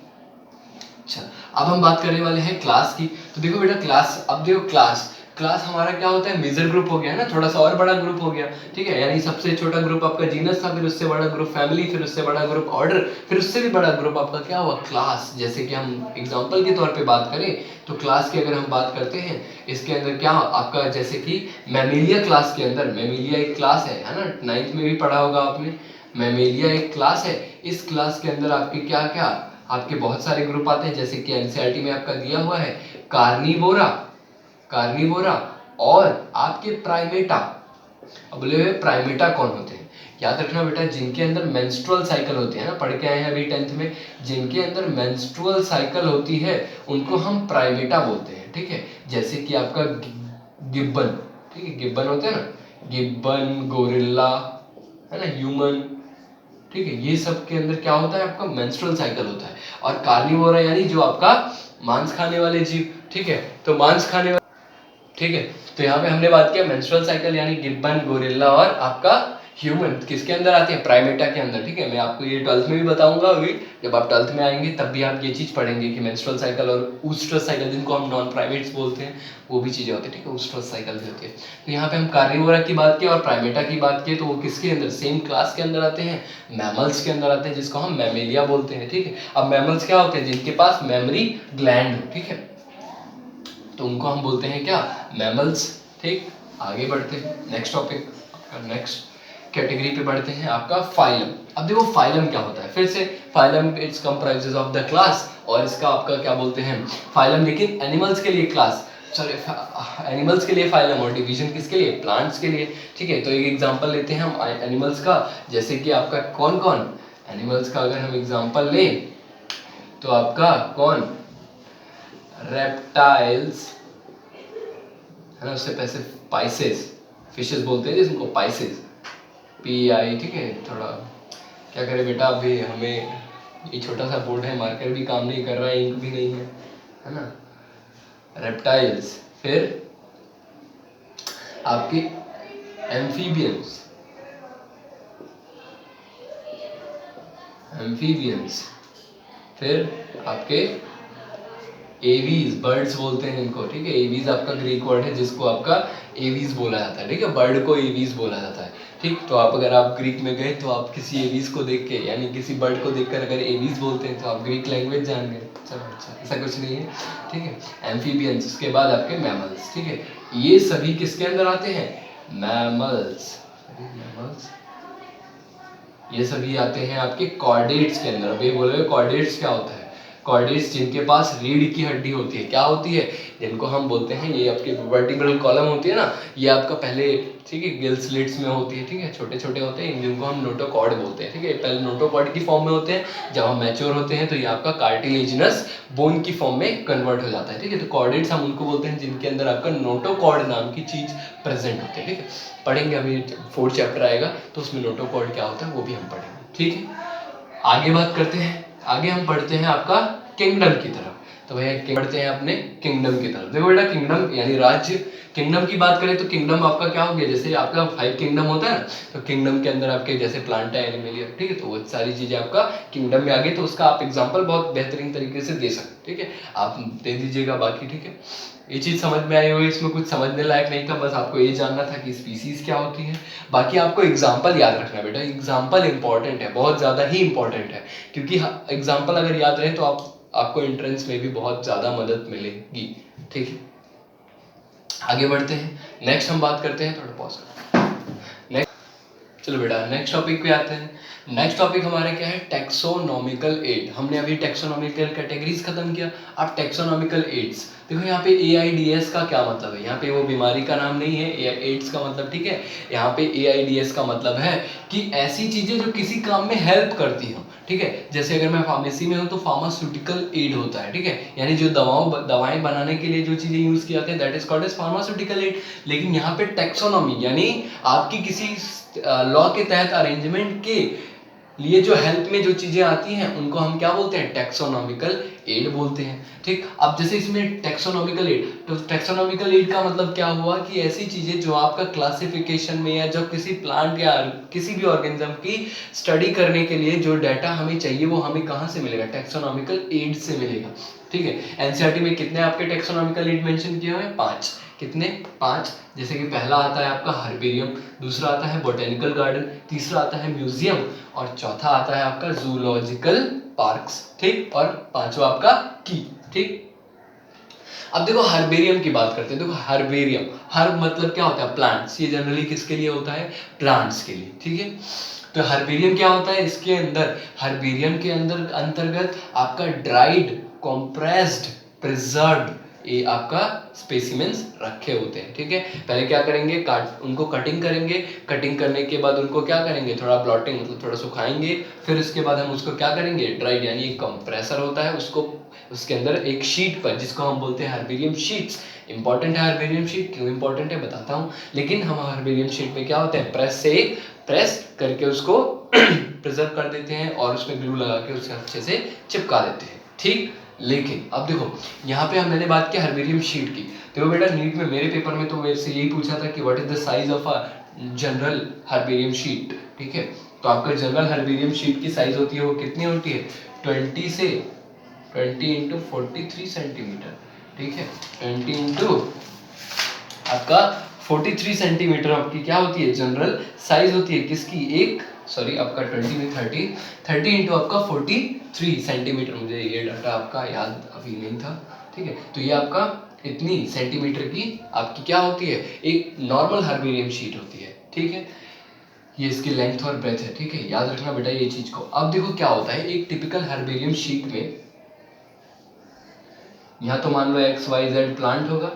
अच्छा, अब हम बात करने वाले हैं क्लास की। तो देखो बेटा क्लास, अब देखो क्लास, क्लास हमारा क्या होता है? मेजर ग्रुप हो गया है ना, थोड़ा सा और बड़ा ग्रुप हो गया, ठीक है, यानी सबसे छोटा ग्रुप आपका जीनस था, फिर उससे बड़ा ग्रुप फैमिली, फिर उससे बड़ा ग्रुप ऑर्डर, फिर उससे भी बड़ा ग्रुप आपका क्या हुआ? क्लास। जैसे कि हम एग्जांपल के तौर पे बात करें तो क्लास की अगर हम बात करते हैं, इसके अंदर क्या आपका, जैसे कि मैमेलिया क्लास के अंदर, मैमेलिया एक क्लास है ना, 9th में भी पढ़ा होगा आपने, मैमेलिया एक क्लास है। इस क्लास के अंदर आपके क्या क्या, आपके बहुत सारे ग्रुप आते हैं, जैसे कि एनसीईआरटी में आपका दिया हुआ है कार्निवोरा, कार्निवोरा और आपके प्राइमेटा। अब बोले हुए प्राइमेटा कौन होते हैं? याद रखना बेटा, जिनके अंदर मेंस्ट्रुअल साइकिल होती है ना, पढ़ के आए हैं अभी 10th में, जिनके अंदर मेंस्ट्रुअल साइकिल होती है उनको हम प्राइमेटा बोलते हैं, ठीक है। जैसे कि आपका गिब्बन, ठीक है, गिब्बन होते हैं ना, गिब्बन, गोरिल्ला, है ना, ह्यूमन, ठीक है, ये सब के अंदर क्या होता है? आपका मेंस्ट्रुअल साइकिल होता है। और कार्निवोरा यानी जो आपका मांस खाने वाले जीव, ठीक है, तो मांस खाने वाले, ठीक है, तो यहाँ पे हमने बात किया मेंस्ट्रुअल साइकिल यानी गिब्बन, गोरिल्ला और आपका ह्यूमन किसके अंदर आते हैं? प्राइमेटा के अंदर, ठीक है। मैं आपको ये 12th में भी बताऊंगा, अभी जब आप 12th में आएंगे तब भी आप ये चीज़ पढ़ेंगे कि मेंस्ट्रुअल साइकिल और ऊस्ट्रस साइकिल, जिनको हम नॉन प्राइमेट्स बोलते हैं, वो भी चीज़ें होती है, ठीक है। ऊस्ट्रस साइकिल भी होती है। तो यहाँ पे हम कार्निवोरा की बात की और प्राइमेटा की बात की, तो वो किसके अंदर, सेम क्लास के अंदर आते हैं, मैमल्स के अंदर आते हैं, जिसको हम मैमेलिया बोलते हैं, ठीक है। अब मैमल्स क्या होते हैं? जिनके पास मेमोरी ग्लैंड हो, ठीक है, तो उनको हम बोलते हैं क्या? मैमल्स, ठीक। आगे बढ़ते हैं नेक्स्ट टॉपिक, नेक्स्ट कैटेगरी पे बढ़ते हैं, आपका फाइलम। अब देखो फाइलम क्या होता है, फिर से phylum it's comprises of the class, और इसका आपका क्या बोलते हैं? फाइलम। लेकिन एनिमल्स के लिए क्लास, सॉरी एनिमल्स के लिए फाइलम, और डिवीजन किसके लिए? प्लांट्स के लिए, ठीक है। तो एक एग्जांपल लेते हैं हम एनिमल्स का, जैसे कि आपका कौन कौन एनिमल्स का अगर हम एग्जांपल लें तो आपका कौन? रेप्टाइल्स, है ना, उससे पैसे पाइसेस, फिशेस बोलते हैं जिसको पाइसेस, PI, ठीक है। थोड़ा क्या करें बेटा, अभी हमें ये छोटा सा बोर्ड है, मार्कर भी काम नहीं कर रहा है, इंक भी नहीं है ना। रेप्टाइल्स, फिर आपके एम्फीबियंस, फिर आपके एवीज, बर्ड्स बोलते हैं इनको, ठीक है। एवीज आपका ग्रीक वर्ड है जिसको आपका एवीज बोला जाता है, ठीक है। बर्ड को एवीज बोला जाता है, ठीक। तो आप अगर आप ग्रीक में गए तो आप किसी एवीज को देख के, यानी किसी बर्ड को देखकर अगर एवीज बोलते हैं तो आप ग्रीक लैंग्वेज जान गए। चलो अच्छा, ऐसा कुछ नहीं है, ठीक है। एम्फीबियंस, उसके बाद आपके मैमल्स, ठीक है। ये सभी किसके अंदर आते हैं? मैमल्स, ये सभी आते हैं आपके कॉर्डेट्स के अंदर। अभी बोलोगे कॉर्डेट्स क्या होता है? कॉर्डेट्स जिनके पास रीढ़ की हड्डी होती है, क्या होती है? जिनको हम बोलते हैं, ये आपके वर्टिब्रल कॉलम होती है ना, ये आपका पहले, ठीक है, गिल स्लिट्स में होती है, ठीक है, छोटे छोटे होते हैं, जिनको हम नोटोकॉर्ड बोलते हैं, ठीक है। पहले नोटोकॉर्ड की फॉर्म में होते हैं, जब हम मैच्योर होते हैं तो ये आपका कार्टिलेजिनस बोन की फॉर्म में कन्वर्ट हो जाता है, ठीक है। तो कॉर्डेट्स हम उनको बोलते हैं जिनके अंदर आपका नोटोकॉर्ड नाम की चीज प्रेजेंट होती है, ठीक है। पढ़ेंगे अभी 4th चैप्टर आएगा तो उसमें नोटोकॉर्ड क्या होता है वो भी हम पढ़ेंगे, ठीक है। आगे बात करते हैं, आगे हम पढ़ते हैं आपका किंगडम की तरफ। तो भैया पढ़ते हैं अपने किंगडम की तरफ। देखो बेटा, किंगडम यानी राज्य, किंगडम की बात करें तो किंगडम आपका क्या हो गया? जैसे आपका 5 किंगडम होता है ना, तो किंगडम के अंदर आपके जैसे प्लांटा, एनिमलिया, ठीक है, तो वो सारी चीजें आपका किंगडम में आ गई। तो उसका आप एग्जांपल बहुत बेहतरीन तरीके से दे सकते, ठीक है, आप दे दीजिएगा बाकी, ठीक है। ये चीज समझ में आई होगी, इसमें कुछ समझने लायक नहीं था, बस आपको ये जानना था कि स्पीसीज क्या होती है। बाकी आपको एग्जाम्पल याद रखना बेटा, एग्जाम्पल इंपॉर्टेंट है, बहुत ज्यादा ही इंपॉर्टेंट है, क्योंकि एग्जाम्पल अगर याद रहे तो आपको एंट्रेंस में भी बहुत ज्यादा मदद मिलेगी, ठीक है। आगे बढ़ते हैं, नेक्स्ट हम बात करते हैं, थोड़ा पॉज कर, चलो बेटा नेक्स्ट टॉपिक पे आते हैं। नेक्स्ट टॉपिक हमारा क्या है? Taxonomical add. हमने अभी टेक्सोनॉमिकल कैटेगरीज खत्म किया, अब टेक्सोनॉमिकल एड्स। देखो यहाँ पे AIDS का क्या मतलब है? यहाँ पे वो बीमारी का नाम नहीं है, एड्स का मतलब, ठीक है। यहाँ पे AIDS का मतलब है कि ऐसी चीजें जो किसी काम में हेल्प करती हो, ठीक है। जैसे अगर मैं फार्मेसी में हूँ तो फार्मास्यूटिकल एड होता है, ठीक है, यानी जो दवाएं बनाने के लिए जो चीजें यूज किया जाते हैं, that is called as pharmaceutical aid. लेकिन यहाँ पे टेक्सोनॉमी यानी आपकी किसी लॉ के तहत अरेंजमेंट के लिए जो हेल्प में जो चीजें आती हैं उनको हम क्या बोलते हैं? टेक्सोनॉमिकल एड बोलते हैं, ठीक। अब जैसे इसमें टेक्सोनॉमिकल एड, तो टेक्सोनॉमिकल एड का मतलब क्या हुआ कि ऐसी चीजें जो आपका क्लासिफिकेशन में या जो किसी प्लांट या किसी भी ऑर्गेनिज्म की स्टडी करने के लिए जो डाटा हमें चाहिए वो हमें कहाँ से मिलेगा? टेक्सोनॉमिकल एड से मिलेगा, ठीक है। एनसीईआरटी में कितने आपके टेक्सोनॉमिकल एड मेंशन किए हुए हैं? 5। कितने? 5। जैसे कि पहला आता है आपका हर्बेरियम, दूसरा आता है बोटेनिकल गार्डन, तीसरा आता है म्यूजियम, और चौथा आता है आपका जूलॉजिकल पार्क्स, ठीक, और पांचवा आपका की, ठीक। अब देखो हर्बेरियम की बात करते हैं। देखो हर्बेरियम, हर मतलब क्या होता है? प्लांट्स। ये जनरली किसके लिए होता है? प्लांट्स के लिए, ठीक है। तो हर्बेरियम क्या होता है? इसके अंदर, हर्बेरियम के अंदर अंतर्गत आपका ड्राइड, कॉम्प्रेस्ड, प्रिजर्व्ड ये आपका स्पेसिमेंस रखे होते हैं, ठीक है। पहले क्या करेंगे? उनको कटिंग करेंगे, कटिंग करने के बाद उनको क्या करेंगे? थोड़ा ब्लॉटिंग मतलब थोड़ा सुखाएंगे, फिर उसके बाद हम उसको क्या करेंगे? ड्राइड यानी एक कंप्रेसर होता है, उसको उसके अंदर एक शीट पर, जिसको हम बोलते हैं हर्बेरियम शीट्स। इंपॉर्टेंट है हर्बेरियम शीट, क्यों इंपॉर्टेंट है बताता हूँ। लेकिन हम हर्बेरियम शीट में क्या होता है? प्रेस करके उसको प्रिजर्व कर देते हैं और उसमें ग्लू लगा के उसे अच्छे से चिपका देते हैं, ठीक। लेकिन अब देखो यहाँ पे मैंने बात की हर्बेरियम शीट की। देखो बेटा नीट में मेरे पेपर में तो मेरे से यही पूछा था कि what is the size of a general herbarium sheet, ठीक है। तो आपका जनरल हर्बेरियम शीट की साइज होती है वो कितनी होती है 20 इंटू 43 सेंटीमीटर, ठीक है। 20 इंटू आपका 43 सेंटीमीटर आपकी क्या होती है जनरल साइज होती है किसकी, एक सॉरी आपका 20 में 30 इंटू आपका 43 सेंटीमीटर, मुझे ये डाटा आपका याद अभी नहीं था, ठीक है। तो ये आपका इतनी सेंटीमीटर की आपकी क्या होती है एक नॉर्मल हर्बेरियम शीट होती है, ठीक है। ये इसकी लेंथ और ब्रेथ है, ठीक है, याद रखना बेटा ये चीज को। अब देखो क्या होता है एक टिपिकल हर्बेरियम शीट में, यहाँ तो मान लो XYZ प्लांट होगा,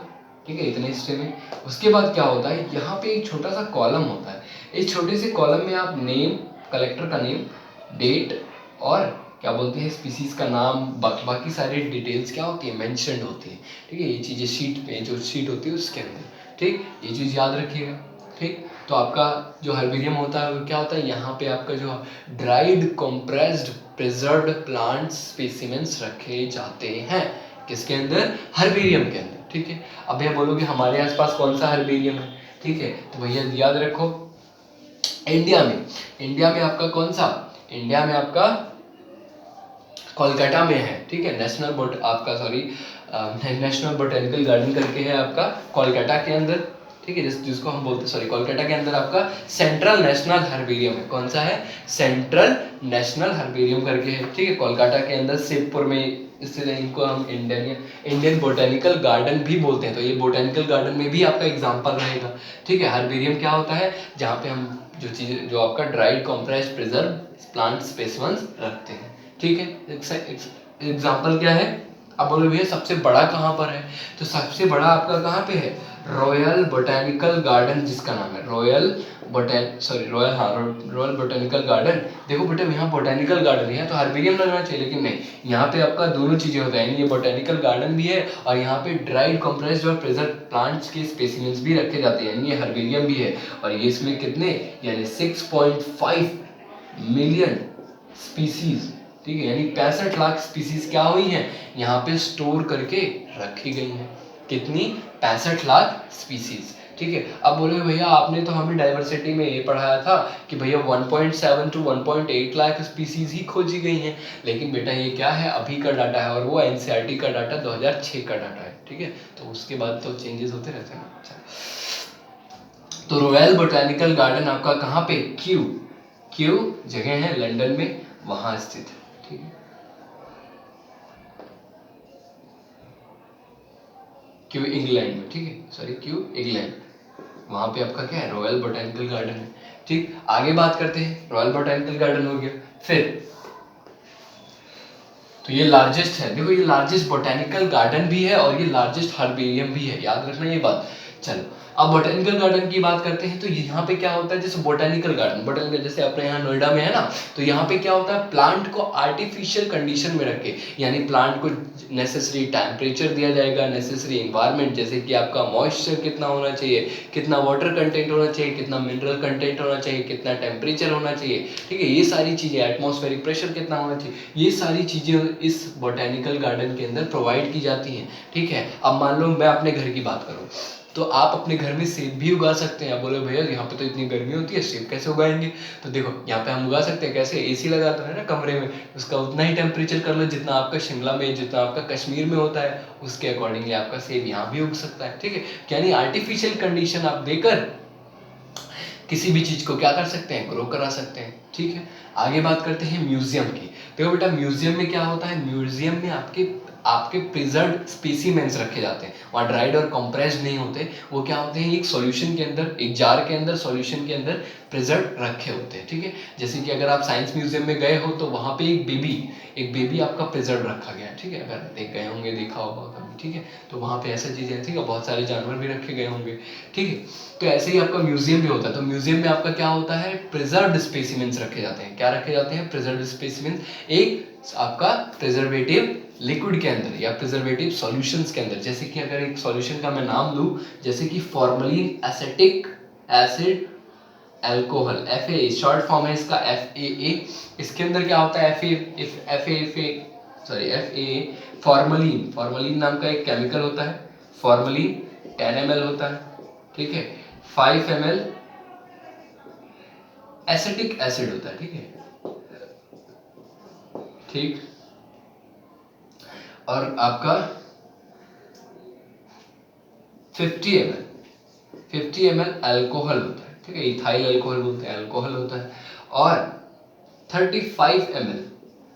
ठीक है, इतने हिस्से में। उसके बाद क्या होता है यहाँ पे एक छोटा सा कॉलम होता है, इस छोटे से कॉलम में आप नेम, कलेक्टर का नेम, डेट और क्या बोलते हैं स्पीसीज का नाम, बाकी सारी डिटेल्स क्या होती है मेंशन्ड होती है, ठीक है। ये चीज़ें शीट पे जो शीट होती है उसके अंदर, ठीक, ये चीज़ याद रखिएगा, ठीक। तो आपका जो हर्बेरियम होता है वो क्या होता है यहाँ पे आपका जो dried compressed preserved plant specimens रखे जाते हैं, किसके अंदर हर्बेरियम के अंदर, ठीक है। अब भैया बोलोगे हमारे आसपास कौन सा हर्बेरियम है, ठीक है, तो भैया याद रखो इंडिया में आपका कौन सा, इंडिया में आपका कोलकाता में है, ठीक है, नेशनल बोटेनिकल गार्डन करके है आपका कोलकाता के अंदर, ठीक है, जिसको हम बोलते हैं सॉरी कोलकाता के अंदर आपका सेंट्रल नेशनल हर्बेरियम है, कौन सा है सेंट्रल नेशनल हर्बेरियम करके है, ठीक है, कोलकाता के अंदर शिवपुर में स्थित है। इनको हम इंडियन बोटेनिकल गार्डन भी बोलते हैं, तो ये बोटेनिकल गार्डन में भी आपका एग्जाम्पल रहेगा, ठीक है। हर्बेरियम क्या होता है जहाँ पे हम जो आपका dried compressed preserve plant specimens रखते हैं, ठीक है। एग्जाम्पल क्या है, अब बोलो भैया सबसे बड़ा कहाँ पर है, तो सबसे बड़ा आपका कहाँ पे है रॉयल बोटेनिकल गार्डन, जिसका नाम है रॉयल बोटेनिकल गार्डन। देखो बेटा यहाँ बोटेनिकल गार्डन है तो हर्बेरियम लगना चाहिए, लेकिन नहीं, यहाँ पे आपका दोनों चीजें होता है, ये बोटेनिकल गार्डन भी है और यहाँ पे ड्राइड कंप्रेस्ड और प्रिजर्व प्लांट्स के स्पेसिमेंस भी रखे जाते हैं, यानी ये हर्बेरियम भी है। और ये इसमें कितने यानी 6.5 मिलियन स्पीसीज, ठीक है, यानी 65 लाख स्पीसीज क्या हुई हैं यहाँ पे स्टोर करके रखी गई हैं, कितनी 65 लाख स्पीसीज, ठीक है। अब बोले भैया आपने तो हमें डाइवर्सिटी में ये पढ़ाया था कि भैया 1.7 to 1.8 लाख स्पीसीज ही खोजी गई हैं, लेकिन बेटा ये क्या है अभी का डाटा है और वो एनसीईआरटी का डाटा 2006 का डाटा है, ठीक है, तो उसके बाद तो चेंजेस होते रहते हैं। अच्छा, तो रॉयल बोटेनिकल गार्डन आपका कहाँ पे क्यू जगह है लंदन में, वहां स्थित है, ठीक है। क्यू इंग्लैंड में, ठीक है, सॉरी क्यू इंग्लैंड, वहां पे आपका क्या है रॉयल बोटेनिकल गार्डन है, ठीक। आगे बात करते हैं, रॉयल बोटेनिकल गार्डन हो गया, फिर तो ये लार्जेस्ट है, देखो ये लार्जेस्ट बोटेनिकल गार्डन भी है और ये लार्जेस्ट हर्बेरियम भी है, याद रखना ये बात। चलो अब बोटेनिकल गार्डन की बात करते हैं, तो यहाँ पे क्या होता है जैसे बोटेनिकल गार्डन जैसे अपने यहाँ नोएडा में है ना, तो यहाँ पे क्या होता है प्लांट को आर्टिफिशियल कंडीशन में रखे, यानी प्लांट को नेसेसरी टेम्परेचर दिया जाएगा, नेसेसरी एनवायरनमेंट, जैसे कि आपका मॉइस्चर कितना होना चाहिए, कितना वाटर कंटेंट होना चाहिए, कितना मिनरल कंटेंट होना चाहिए, कितना टेम्परेचर होना चाहिए, ठीक है, ये सारी चीजें, एटमॉस्फेरिक प्रेशर कितना होना चाहिए, ये सारी चीजें इस बोटेनिकल गार्डन के अंदर प्रोवाइड की जाती हैं, ठीक है। अब मान लो मैं अपने घर की बात करूँ तो आप अपने घर में सेब भी उगा सकते हैं। बोले भैया यहाँ पे तो इतनी गर्मी होती है सेब कैसे उगाएंगे, तो देखो यहाँ पे हम उगा सकते हैं, कैसे एसी लगा तो है ना कमरे में, उसका उतना ही टेम्परेचर कर लो जितना आपका शिमला में, जितना आपका कश्मीर में होता है, उसके अकॉर्डिंगली आपका सेब यहाँ भी उग सकता है, ठीक है। यानी आर्टिफिशियल कंडीशन आप देकर किसी भी चीज को क्या कर सकते हैं ग्रो करा सकते हैं, ठीक है। आगे बात करते हैं म्यूजियम की। देखो बेटा म्यूजियम में क्या होता है, म्यूजियम में आपके प्रिजर्व्ड स्पेसिमेंस रखे जाते हैं, वहाँ ड्राइड और कंप्रेस्ड नहीं होते, वो क्या होते हैं एक सॉल्यूशन के अंदर, एक जार के अंदर, सॉल्यूशन के अंदर प्रिजर्व रखे होते हैं, ठीक है। जैसे कि अगर आप साइंस म्यूजियम में गए हो तो वहाँ पे एक बेबी आपका प्रिजर्व रखा गया है, ठीक है, अगर देख गए होंगे देखा होगा कभी, ठीक है, तो वहाँ पे ऐसा चीजें हैं, ठीक है, बहुत सारे जानवर भी रखे गए होंगे, ठीक है। तो ऐसे ही आपका म्यूजियम भी होता है, तो म्यूजियम में आपका क्या होता है प्रिजर्व्ड स्पेसिमेंस रखे जाते हैं, क्या रखे जाते हैं प्रिजर्व्ड स्पेसिमेंस, एक आपका प्रिजर्वेटिव लिक्विड के अंदर या प्रिजर्वेटिव सॉल्यूशंस के अंदर। जैसे कि अगर एक सॉल्यूशन का मैं नाम लूं, जैसे कि formalin acetic acid alcohol, FAA short form है इसका FAA, इसके अंदर क्या होता है FAA फॉर्मलिन नाम का एक केमिकल होता है, फॉर्मलिन 10 ml होता है, ठीक है, 5 ml एसिटिक एसिड होता है, ठीक है, ठीक। और आपका 50 ml अल्कोहल होता है, ठीक है, इथाइल अल्कोहल बोलते हैं, अल्कोहल होता है। और 35 ml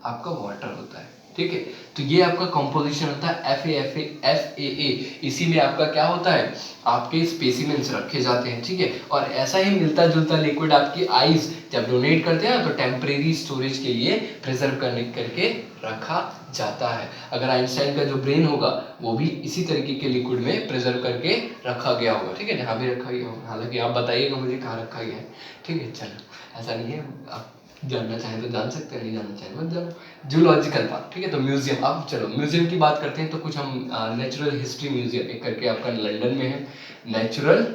आपका वाटर होता है, ठीक है। तो ये आपका कॉम्पोजिशन होता है FAA। इसी में आपका क्या होता है, आपके स्पेसिमेंस रखे जाते हैं, ठीक है। और ऐसा ही मिलता जुलता लिक्विड आपकी आइज जब डोनेट करते हैं तो टेम्परेरी स्टोरेज के लिए प्रिजर्व करने करके रखा जाता है। अगर आइंस्टाइन का जो ब्रेन होगा वो भी इसी तरीके के लिक्विड में प्रिजर्व करके रखा गया होगा, ठीक है, जहाँ भी रखा गया होगा। हालांकि आप बताइएगा मुझे कहाँ रखा गया है, ठीक है। चलो, ऐसा नहीं है, आप जानना चाहें तो जान सकते हैं, नहीं जानना चाहें मत जानो। जूलॉजिकल पार्क, ठीक है। तो म्यूजियम, अब चलो म्यूजियम की बात करते हैं। तो कुछ हम नेचुरल हिस्ट्री म्यूजियम एक करके आपका लंदन में है, नेचुरल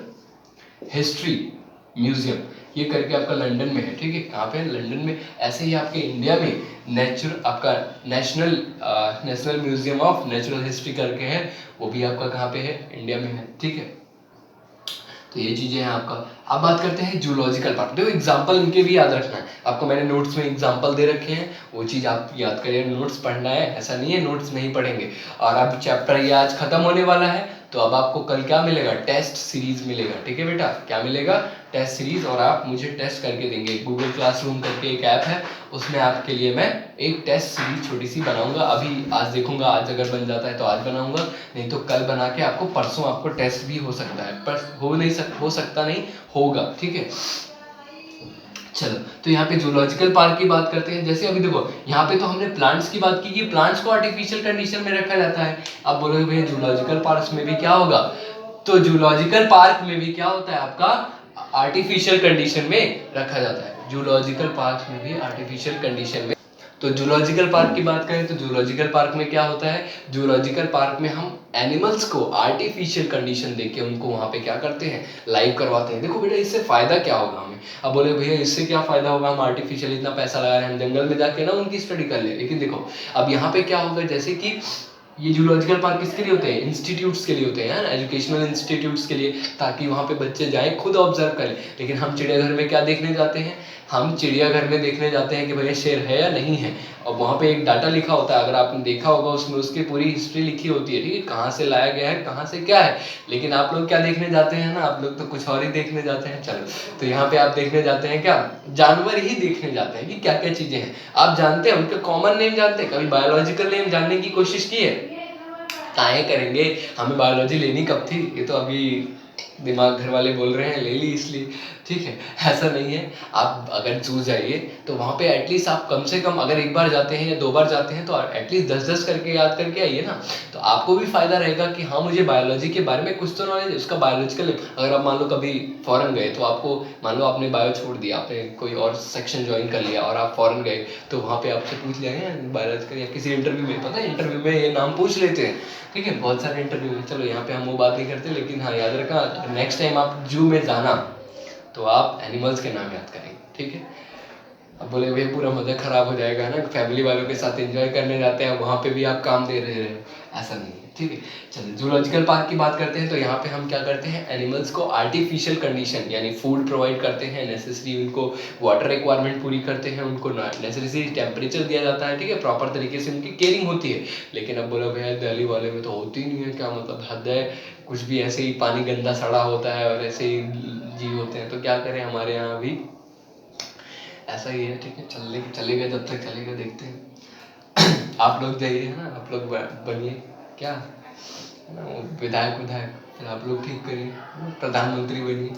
हिस्ट्री म्यूजियम, ये करके आपका लंदन में है, ठीक है। कहाँ पे है, लंदन में। ऐसे ही आपके इंडिया में आपका national museum of natural history करके है, वो भी आपका कहाँ पे है, इंडिया में है, ठीक है। तो ये चीजें हैं आपका। अब बात करते हैं जूलॉजिकल पार्क। देखो एग्जाम्पल इनके भी याद रखना है आपको, मैंने नोट्स में एग्जाम्पल दे रखे हैं, वो चीज आप याद करिए। नोट्स पढ़ना है ऐसा नहीं है नोट्स नहीं पढ़ेंगे। और अब चैप्टर ये आज खत्म होने वाला है, तो अब आपको कल क्या मिलेगा, टेस्ट सीरीज मिलेगा, ठीक है बेटा। क्या मिलेगा, टेस्ट सीरीज। और आप मुझे टेस्ट करके देंगे, गूगल क्लासरूम करके एक ऐप है, उसमें आपके लिए मैं एक टेस्ट सीरीज छोटी सी बनाऊंगा। अभी आज देखूंगा, आज अगर बन जाता है तो आज बनाऊंगा, नहीं तो कल बना के आपको परसों आपको टेस्ट भी हो सकता है, पर हो सकता नहीं, होगा, ठीक है। चलो, तो यहाँ पे जूलॉजिकल पार्क की बात करते हैं। जैसे अभी देखो यहाँ पे तो हमने प्लांट्स की बात की कि प्लांट्स को आर्टिफिशियल कंडीशन में रखा जाता है। अब बोलोगे भैया जूलॉजिकल पार्क में भी क्या होगा, तो जूलॉजिकल पार्क में भी क्या होता है आपका, आर्टिफिशियल कंडीशन में रखा जाता है। जूलॉजिकल पार्क में भी आर्टिफिशियल कंडीशन में। तो जूलॉजिकल पार्क की बात करें तो जूलॉजिकल पार्क में क्या होता है, जूलॉजिकल पार्क में हम एनिमल्स को आर्टिफिशियल कंडीशन देके उनको वहां पे क्या करते हैं, लाइव करवाते हैं। देखो बेटा इससे फायदा क्या होगा हमें। अब बोले भैया इससे क्या फायदा होगा, हम आर्टिफिशियल इतना पैसा लगा रहे हैं, हम जंगल में जाके ना उनकी स्टडी कर ले। लेकिन देखो अब यहाँ पे क्या होगा, जैसे कि ये जूलॉजिकल पार्क किसके लिए होते हैं, इंस्टीट्यूट्स के लिए होते हैं, एजुकेशनल इंस्टीट्यूट्स के लिए, ताकि वहाँ पे बच्चे जाएं खुद ऑब्जर्व करें। लेकिन हम चिड़ियाघर में क्या देखने जाते हैं, हम चिड़ियाघर में देखने जाते हैं कि भैया शेर है या नहीं है, और वहाँ पे एक डाटा लिखा होता है, अगर आपने देखा होगा उसमें उसकी पूरी हिस्ट्री लिखी होती है, ठीक है, कहाँ से लाया गया है, कहाँ से क्या है। लेकिन आप लोग क्या देखने जाते हैं ना, आप लोग तो कुछ और ही देखने जाते हैं। चलो, तो यहाँ पे आप देखने जाते हैं क्या, जानवर ही देखने जाते हैं कि क्या क्या चीजें हैं। आप जानते हैं उनके कॉमन नेम जानते हैं, कभी बायोलॉजिकल नेम जानने की कोशिश की है, काहे करेंगे, हमें बायोलॉजी लेनी कब थी, ये तो अभी दिमाग घर वाले बोल रहे हैं ले ली इसलिए, ठीक है। ऐसा नहीं है, आप अगर जू जाइए तो वहाँ पे एटलीस्ट आप कम से कम अगर एक बार जाते हैं या 2 बार जाते हैं तो एटलीस्ट 10-10 करके याद करके आइए ना, तो आपको भी फायदा रहेगा कि हाँ मुझे बायोलॉजी के बारे में कुछ तो नॉलेज है। उसका बायोलॉजिकल, अगर आप मान लो कभी फॉरेन गए तो आपको, मान लो आपने बायो छोड़ दिया, आपने कोई और सेक्शन ज्वाइन कर लिया और आप फॉरेन गए, तो वहाँ पे आपसे पूछ लिया गया बायोलॉजिकल या किसी इंटरव्यू में, पता है इंटरव्यू में ये नाम पूछ लेते हैं, ठीक है, बहुत सारे इंटरव्यू में। चलो यहाँ पे हम वो बात नहीं करते, लेकिन हाँ याद रखना नेक्स्ट टाइम आप जू में जाना तो आप एनिमल्स के नाम याद करेंगे, ठीक है। अब बोले भाई पूरा मजा खराब हो जाएगा ना, फैमिली वालों के साथ एंजॉय करने जाते हैं, वहाँ पे भी आप काम दे रहे हैं, ऐसा नहीं है, ठीक है। चलिए जूलॉजिकल पार्क की बात करते हैं। तो यहाँ पे हम क्या करते हैं, एनिमल्स को आर्टिफिशियल कंडीशन यानी फूड प्रोवाइड करते हैं, नेसेसरी उनको वाटर रिक्वायरमेंट पूरी करते हैं, उनको नेसेसरी टेम्परेचर दिया जाता है, ठीक है, प्रॉपर तरीके से उनकी केयरिंग होती है। लेकिन अब बोला भैया दिल्ली वाले में तो होती नहीं है, क्या मतलब हद है, कुछ भी ऐसे ही पानी गंदा सड़ा होता है और ऐसे ही जीव होते हैं, तो क्या करें, हमारे यहाँ भी ऐसा ही है, ठीक है। चलेगा जब तक चलेगा, देखते हैं। आप लोग जाइए ना, आप लोग बनिए क्या है ना, विधायक, फिर आप लोग ठीक करिए, प्रधानमंत्री बनिए।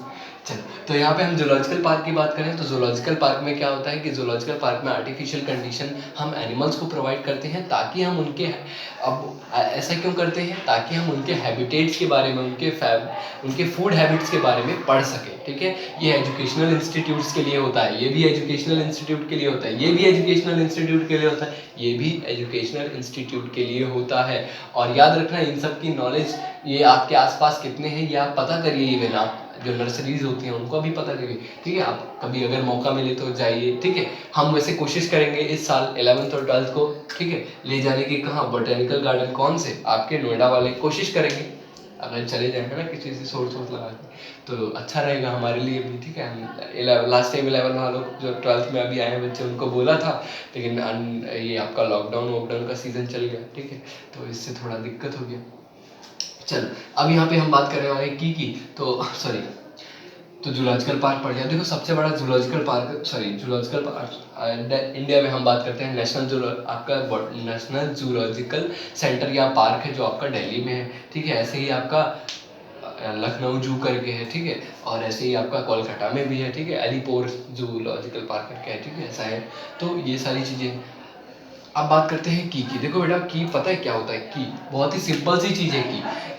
चलो, तो यहाँ पे हम जूलॉजिकल पार्क की बात करें तो जूलॉजिकल पार्क में क्या होता है कि जूलॉजिकल पार्क में आर्टिफिशियल कंडीशन हम एनिमल्स को प्रोवाइड करते हैं, ताकि हम उनके, अब ऐसा क्यों करते हैं, ताकि हम उनके हैबिटेट्स के बारे में, उनके फूड हैबिट्स के बारे में पढ़ सकें, ठीक है। ये एजुकेशनल इंस्टीट्यूट्स के लिए होता है, ये भी एजुकेशनल इंस्टीट्यूट के लिए होता है, ये भी एजुकेशनल इंस्टीट्यूट के लिए होता है, ये भी एजुकेशनल इंस्टीट्यूट के लिए होता है। और याद रखना इन सब की नॉलेज ये आपके आसपास कितने हैं ये आप पता करिए, इवन आप जो नर्सरीज होती हैं उनको भी पता करिए, ठीक है। आप कभी अगर मौका मिले तो जाइए, ठीक है। हम वैसे कोशिश करेंगे इस साल 11th और 12th को, ठीक है, ले जाने की, कहाँ, बोटेनिकल गार्डन, कौन से, आपके नोएडा वाले, कोशिश करेंगे। अगर चले जाएंगे ना किसी से सोर्स वोर्स लगा के तो अच्छा रहेगा हमारे लिए भी, ठीक है। हम लास्ट टाइम 11 वालों जो 12th में अभी आए हैं बच्चे उनको बोला था, लेकिन ये आपका लॉकडाउन वॉकडाउन का सीज़न चल गया, ठीक है, तो इससे थोड़ा दिक्कत हो गया। चल अब यहाँ पे हम बात कर रहे हैं की तो सॉरी, तो जूलॉजिकल पार्क पढ़ लिया। देखो सबसे बड़ा जूलॉजिकल पार्क इंडिया में हम बात करते हैं नेशनल जूलॉजिकल सेंटर या पार्क है जो आपका दिल्ली में है, ठीक है। ऐसे ही आपका लखनऊ जू करके है, ठीक है, और ऐसे ही आपका कोलकाता में भी है, ठीक है, अलीपुर जूलॉजिकल पार्क करके है, ठीक है, ऐसा है। तो ये सारी चीज़ें। अब बात करते हैं की। देखो बेटा की पता है क्या होता है? की बहुत ही सिंपल सी चीज़ है।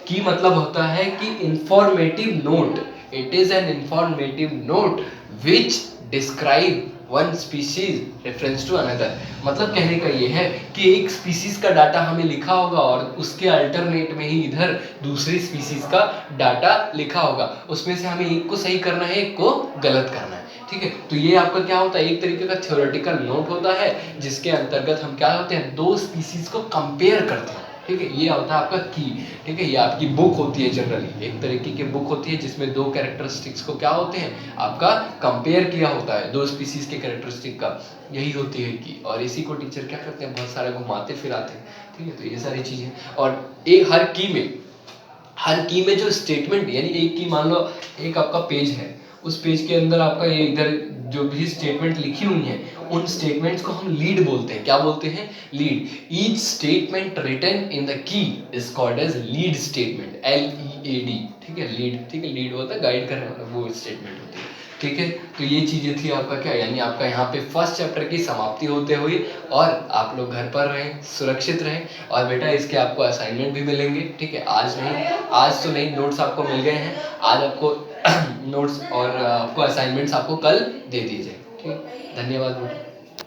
की मतलब होता है कि informative note. It is an informative note which describe one species reference to another. मतलब कहने का ये है कि एक स्पीशीज का डाटा हमें लिखा होगा और उसके अल्टरनेट में ही इधर दूसरी स्पीशीज का डाटा लिखा होगा, उसमें से हमें एक को सही करना है, एक को गलत करना है, ठीक है। तो ये आपका क्या होता है? एक तरीके का थ्योरेटिकल नोट होता है जिसके अंतर्गत हम क्या होते हैं, दो स्पीशीज को कंपेयर करते हैं, ठीक है। ये होता है आपका की, ठीक है। ये आपकी बुक होती है, जनरली एक तरीके की बुक होती है जिसमें दो कैरेक्टरिस्टिक्स को क्या होते हैं, आपका कंपेयर किया होता है, दो स्पीशीज के कैरेक्टरिस्टिक का, यही होती है की। और इसी को टीचर क्या करते हैं, बहुत सारा घुमाते फिराते हैं, ठीक है। तो ये सारी चीजें, और एक हर की में जो स्टेटमेंट, यानी एक की मान लो एक आपका पेज है, उस पेज के अंदर आपका ये इधर जो भी स्टेटमेंट लिखी हुई है, उन स्टेटमेंट्स को हम लीड बोलते हैं। क्या बोलते हैं? Lead. Each statement written in the key is called as lead statement, LEAD, ठीक है, लीड, ठीक है। लीड होता है गाइड करने वाला, वो स्टेटमेंट होती है, ठीक है। तो ये चीजें थी आपका क्या, यानी आपका यहाँ पे फर्स्ट चैप्टर की समाप्ति होते हुए, और आप लोग घर पर रहें, सुरक्षित रहें। और बेटा इसके आपको असाइनमेंट भी मिलेंगे, ठीक है। आज नहीं, आज तो नहीं, नोट्स आपको मिल गए हैं, आज आपको नोट्स और आपको असाइनमेंट्स आपको कल दे दिए जाए, ठीक है। धन्यवाद बेटा।